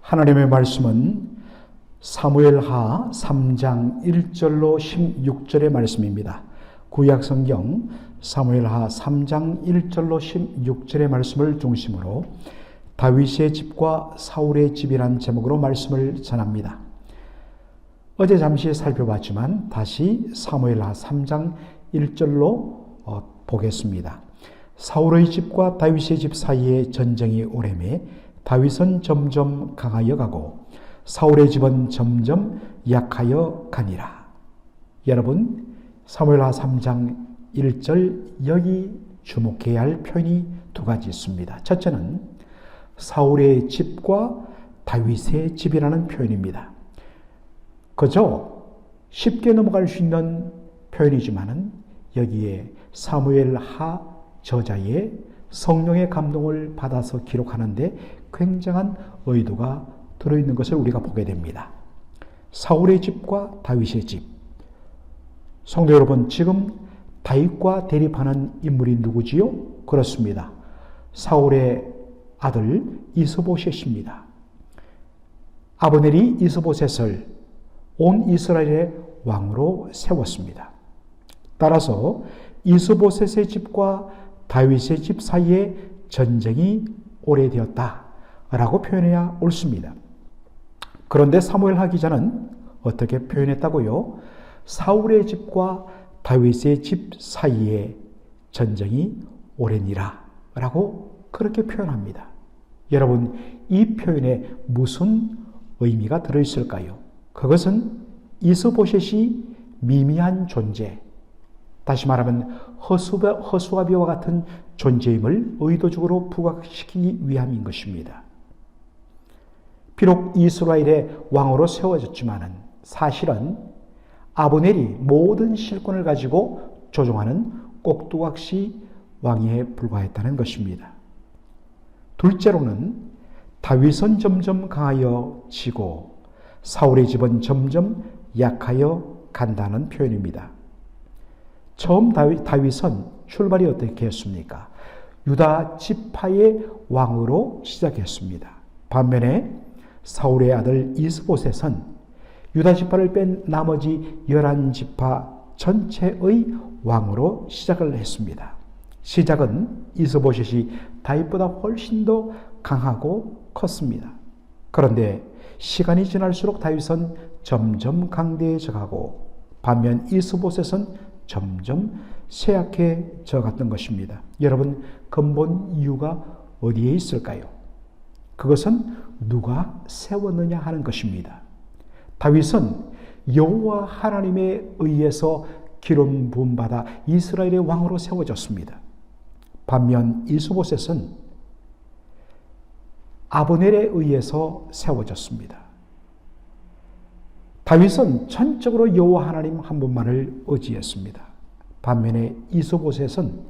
하나님의 말씀은 사무엘하 3장 1절로 16절의 말씀입니다. 구약성경 사무엘하 3장 1절로 16절의 말씀을 중심으로 다윗의 집과 사울의 집이란 제목으로 말씀을 전합니다. 어제 잠시 살펴봤지만 다시 사무엘하 3장 1절로 보겠습니다. 사울의 집과 다윗의 집 사이에 전쟁이 오래매 다윗은 점점 강하여 가고 사울의 집은 점점 약하여 가니라. 여러분, 사무엘하 3장 1절 여기 주목해야 할 표현이 두 가지 있습니다. 첫째는 사울의 집과 다윗의 집이라는 표현입니다. 그저 쉽게 넘어갈 수 있는 표현이지만은 여기에 사무엘하 저자의 성령의 감동을 받아서 기록하는데 굉장한 의도가 들어있는 것을 우리가 보게 됩니다. 사울의 집과 다윗의 집. 성도 여러분, 지금 다윗과 대립하는 인물이 누구지요? 그렇습니다. 사울의 아들 이스보셋입니다. 아브넬이 이스보셋을 온 이스라엘의 왕으로 세웠습니다. 따라서 이스보셋의 집과 다윗의 집 사이에 전쟁이 오래되었다라고 표현해야 옳습니다. 그런데 사무엘하 기자는 어떻게 표현했다고요? 사울의 집과 다윗의 집 사이에 전쟁이 오래니라 라고 그렇게 표현합니다. 여러분, 이 표현에 무슨 의미가 들어있을까요? 그것은 이스보셋이 미미한 존재, 다시 말하면 허수아비와 같은 존재임을 의도적으로 부각시키기 위함인 것입니다. 비록 이스라엘의 왕으로 세워졌지만 사실은 아브넬이 모든 실권을 가지고 조종하는 꼭두각시 왕위에 불과했다는 것입니다. 둘째로는 다윗은 점점 강하여 지고 사울의 집은 점점 약하여 간다는 표현입니다. 처음 다윗은 출발이 어떻게 했습니까? 유다 지파의 왕으로 시작했습니다. 반면에 사울의 아들 이스보셋은 유다 지파를 뺀 나머지 11지파 전체의 왕으로 시작을 했습니다. 시작은 이스보셋이 다윗보다 훨씬 더 강하고 컸습니다. 그런데 시간이 지날수록 다윗은 점점 강대해져 가고 반면 이스보셋은 점점 쇠약해져 갔던 것입니다. 여러분, 근본 이유가 어디에 있을까요? 그것은 누가 세웠느냐 하는 것입니다. 다윗은 여호와 하나님에 의해서 기름 부음 받아 이스라엘의 왕으로 세워졌습니다. 반면 이스보셋은 아브넬에 의해서 세워졌습니다. 다윗은 전적으로 여호와 하나님 한 분만을 의지했습니다. 반면에 이스보셋은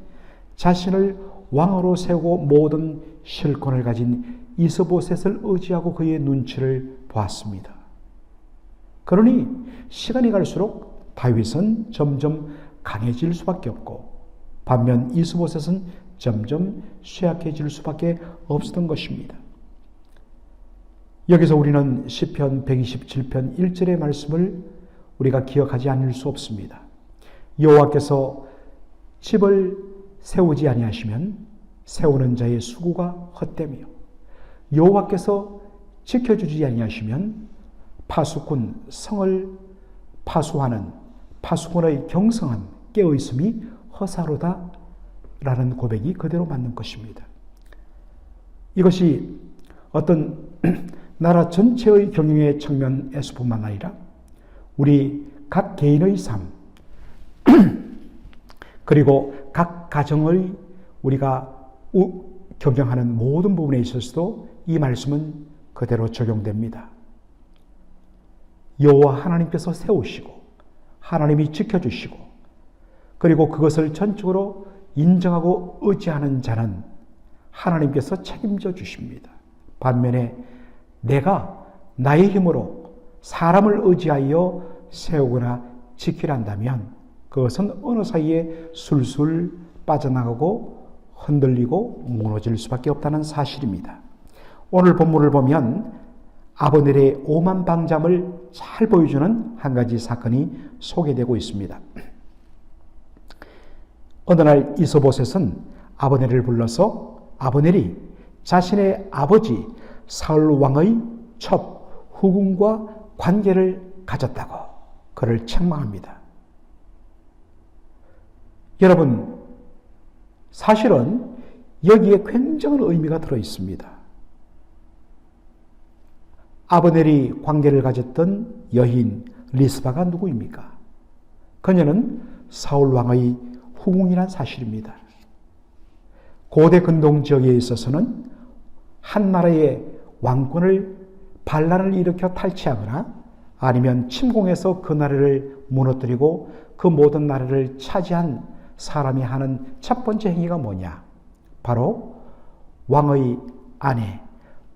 자신을 왕으로 세우고 모든 실권을 가진 이스보셋을 의지하고 그의 눈치를 보았습니다. 그러니 시간이 갈수록 다윗은 점점 강해질 수밖에 없고 반면 이스보셋은 점점 쇠약해질 수밖에 없었던 것입니다. 여기서 우리는 시편 127편 1절의 말씀을 우리가 기억하지 않을 수 없습니다. 여호와께서 집을 세우지 아니하시면 세우는 자의 수고가 헛되며 여호와께서 지켜주지 아니하시면 파수꾼 성을 파수하는 파수꾼의 경성한 깨어있음이 허사로다 라는 고백이 그대로 맞는 것입니다. 이것이 어떤 나라 전체의 경영의 측면에서뿐만 아니라 우리 각 개인의 삶 그리고 각 가정의 우리가 경영하는 모든 부분에 있어서도 이 말씀은 그대로 적용됩니다. 여호와 하나님께서 세우시고 하나님이 지켜주시고 그리고 그것을 전적으로 인정하고 의지하는 자는 하나님께서 책임져 주십니다. 반면에 내가 나의 힘으로 사람을 의지하여 세우거나 지키란다면 그것은 어느 사이에 술술 빠져나가고 흔들리고 무너질 수밖에 없다는 사실입니다. 오늘 본문을 보면 아브넬의 오만 방자함을 잘 보여주는 한 가지 사건이 소개되고 있습니다. 어느 날 이스보셋은 아브넬을 불러서 아브넬이 자신의 아버지 사울 왕의 첩 후궁과 관계를 가졌다고 그를 책망합니다. 여러분, 사실은 여기에 굉장한 의미가 들어 있습니다. 아브넬이 관계를 가졌던 여인 리스바가 누구입니까? 그녀는 사울 왕의 후궁이란 사실입니다. 고대 근동 지역에 있어서는 한 나라의 왕권을 반란을 일으켜 탈취하거나 아니면 침공해서 그 나라를 무너뜨리고 그 모든 나라를 차지한 사람이 하는 첫 번째 행위가 뭐냐? 바로 왕의 아내,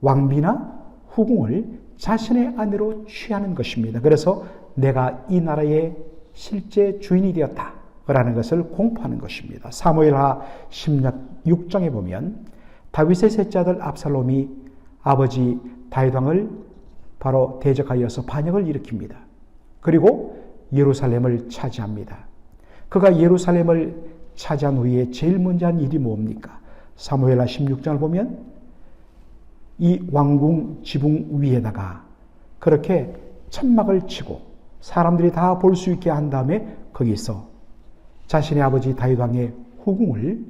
왕비나 후궁을 자신의 아내로 취하는 것입니다. 그래서 내가 이 나라의 실제 주인이 되었다라는 것을 공포하는 것입니다. 사무엘하 16장에 보면 다윗의 셋째 아들 압살롬이 아버지 다윗 왕을 바로 대적하여서 반역을 일으킵니다. 그리고 예루살렘을 차지합니다. 그가 예루살렘을 차지한 후에 제일 먼저 한 일이 뭡니까? 사무엘하 16장을 보면 이 왕궁 지붕 위에다가 그렇게 천막을 치고 사람들이 다 볼 수 있게 한 다음에 거기서 자신의 아버지 다윗 왕의 후궁을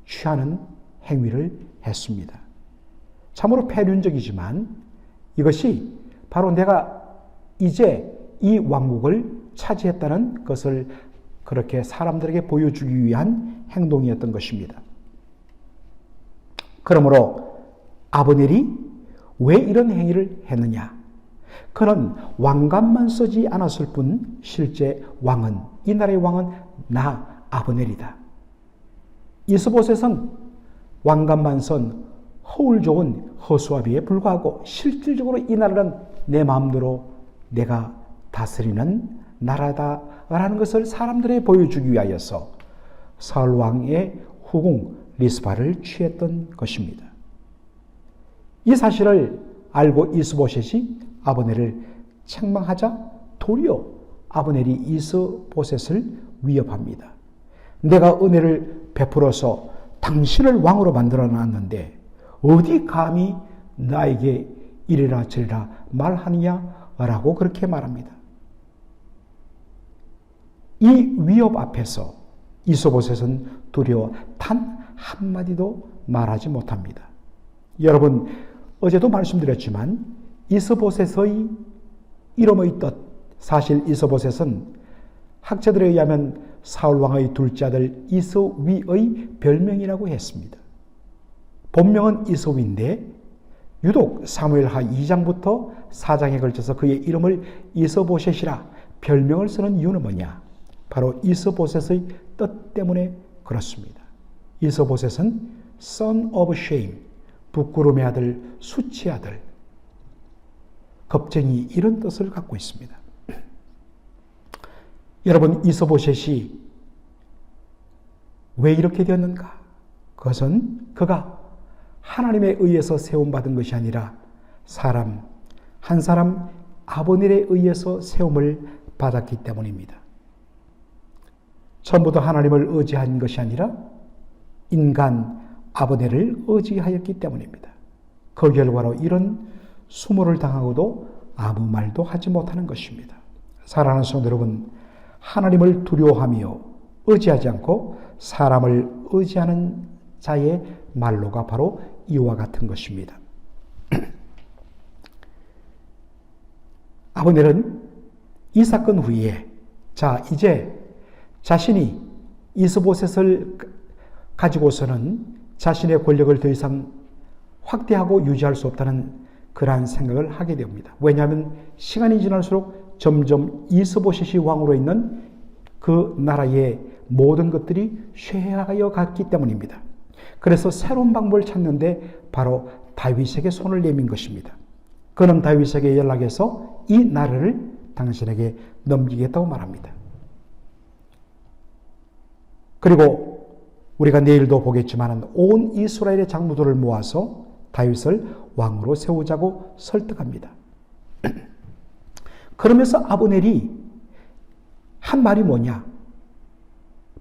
취하는 행위를 했습니다. 참으로 패륜적이지만 이것이 바로 내가 이제 이 왕국을 차지했다는 것을 그렇게 사람들에게 보여주기 위한 행동이었던 것입니다. 그러므로 아브넬이 왜 이런 행위를 했느냐? 그는 왕관만 쓰지 않았을 뿐 실제 왕은, 이 나라의 왕은 나 아브넬이다. 이스보셋은 왕관만 쓴 허울 좋은 허수아비에 불과하고 실질적으로 이 나라는 내 마음대로 내가 다스리는 나라다라는 것을 사람들에게 보여주기 위하여서 사울 왕의 후궁 리스바를 취했던 것입니다. 이 사실을 알고 이스보셋이 아브넬을 책망하자 도리어 아브넬이 이스보셋을 위협합니다. 내가 은혜를 베풀어서 당신을 왕으로 만들어 놨는데 어디 감히 나에게 이래라 저래라 말하느냐라고 그렇게 말합니다. 이 위협 앞에서 이스보셋은 두려워 단 한마디도 말하지 못합니다. 여러분, 어제도 말씀드렸지만 이스보셋의 이름의 뜻, 사실 이스보셋은 학자들에 의하면 사울 왕의 둘째 아들 이스위의 별명이라고 했습니다. 본명은 이스위인데 유독 사무엘하 2장부터 4장에 걸쳐서 그의 이름을 이스보셋이라 별명을 쓰는 이유는 뭐냐? 바로 이스보셋의 뜻 때문에 그렇습니다. 이스보셋은 son of shame, 부끄러움의 아들, 수치의 아들, 겁쟁이, 이런 뜻을 갖고 있습니다. 여러분, 이스보셋이 왜 이렇게 되었는가? 그것은 그가 하나님에 의해서 세움받은 것이 아니라 한 사람 아브넬에 의해서 세움을 받았기 때문입니다. 처음부터 하나님을 의지한 것이 아니라 인간 아브넬을 의지하였기 때문입니다. 그 결과로 이런 수모를 당하고도 아무 말도 하지 못하는 것입니다. 사랑하는 성도 여러분, 하나님을 두려워하며 의지하지 않고 사람을 의지하는 자의 말로가 바로 이와 같은 것입니다. 아브넬은 이 사건 후에 이제 자신이 이스보셋을 가지고서는 자신의 권력을 더 이상 확대하고 유지할 수 없다는 그러한 생각을 하게 됩니다. 왜냐하면 시간이 지날수록 점점 이스보셋이 왕으로 있는 그 나라의 모든 것들이 쇠하여 갔기 때문입니다. 그래서 새로운 방법을 찾는데 바로 다윗에게 손을 내민 것입니다. 그는 다윗에게 연락해서 이 나라를 당신에게 넘기겠다고 말합니다. 그리고 우리가 내일도 보겠지만 온 이스라엘의 장로들을 모아서 다윗을 왕으로 세우자고 설득합니다. 그러면서 아브넬이 한 말이 뭐냐?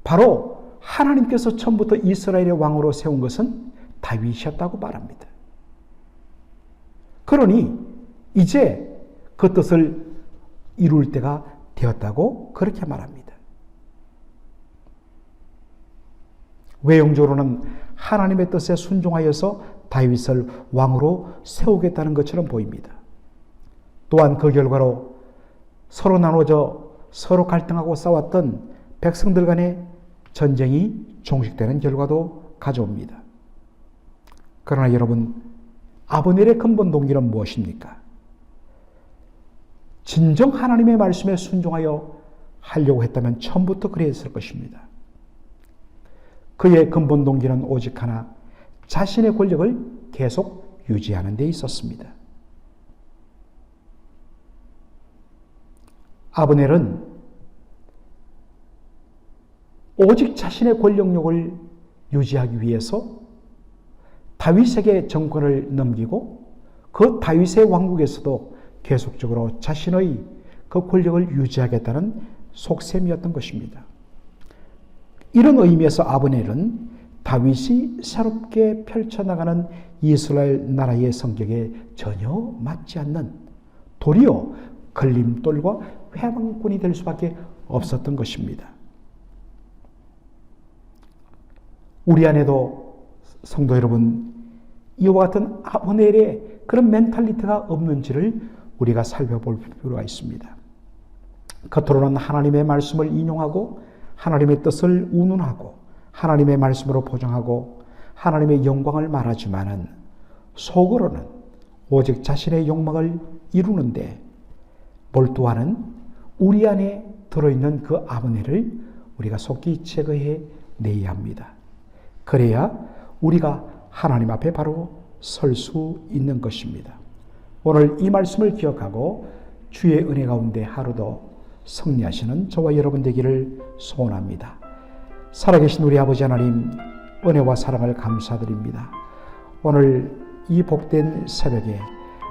바로 하나님께서 처음부터 이스라엘의 왕으로 세운 것은 다윗이었다고 말합니다. 그러니 이제 그 뜻을 이룰 때가 되었다고 그렇게 말합니다. 외형적으로는 하나님의 뜻에 순종하여서 다윗을 왕으로 세우겠다는 것처럼 보입니다. 또한 그 결과로 서로 나눠져 서로 갈등하고 싸웠던 백성들 간의 전쟁이 종식되는 결과도 가져옵니다. 그러나 여러분, 아브넬의 근본 동기는 무엇입니까? 진정 하나님의 말씀에 순종하여 하려고 했다면 처음부터 그랬을 것입니다. 그의 근본 동기는 오직 하나, 자신의 권력을 계속 유지하는 데 있었습니다. 아브넬은 오직 자신의 권력욕을 유지하기 위해서 다윗에게 정권을 넘기고 그 다윗의 왕국에서도 계속적으로 자신의 그 권력을 유지하겠다는 속셈이었던 것입니다. 이런 의미에서 아브넬은 다윗이 새롭게 펼쳐나가는 이스라엘 나라의 성격에 전혀 맞지 않는, 도리어 걸림돌과 회방꾼이 될 수밖에 없었던 것입니다. 우리 안에도 성도 여러분, 이와 같은 아브넬의 그런 멘탈리티가 없는지를 우리가 살펴볼 필요가 있습니다. 겉으로는 하나님의 말씀을 인용하고 하나님의 뜻을 운운하고 하나님의 말씀으로 보장하고 하나님의 영광을 말하지만은 속으로는 오직 자신의 욕망을 이루는데 몰두하는 우리 안에 들어있는 그 아브넬을 우리가 속히 제거해 내야 합니다. 그래야 우리가 하나님 앞에 바로 설 수 있는 것입니다. 오늘 이 말씀을 기억하고 주의 은혜 가운데 하루도 승리하시는 저와 여러분 되기를 소원합니다. 살아계신 우리 아버지 하나님, 은혜와 사랑을 감사드립니다. 오늘 이 복된 새벽에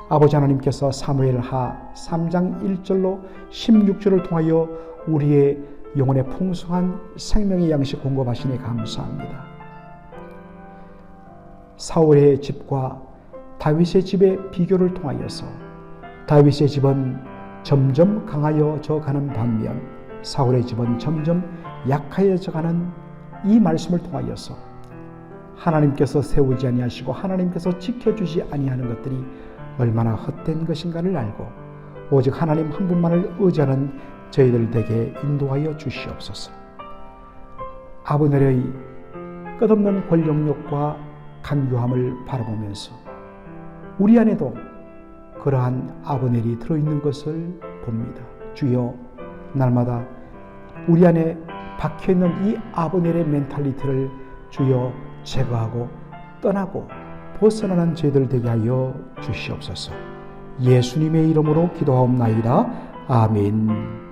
아버지 하나님께서 사무엘하 3장 1절로 16절을 통하여 우리의 영혼에 풍성한 생명의 양식 공급하시니 감사합니다. 사울의 집과 다윗의 집의 비교를 통하여서 다윗의 집은 점점 강하여져 가는 반면 사울의 집은 점점 약하여져 가는 이 말씀을 통하여서 하나님께서 세우지 아니하시고 하나님께서 지켜주지 아니하는 것들이 얼마나 헛된 것인가를 알고 오직 하나님 한 분만을 의지하는 저희들 되게 인도하여 주시옵소서. 아브넬의 끝없는 권력욕과 간교함을 바라보면서 우리 안에도 그러한 아브넬이 들어있는 것을 봅니다. 주여, 날마다 우리 안에 박혀있는 이 아브넬의 멘탈리티를 주여 제거하고 떠나고 벗어나는 저희들 되게 하여 주시옵소서. 예수님의 이름으로 기도하옵나이다. 아멘.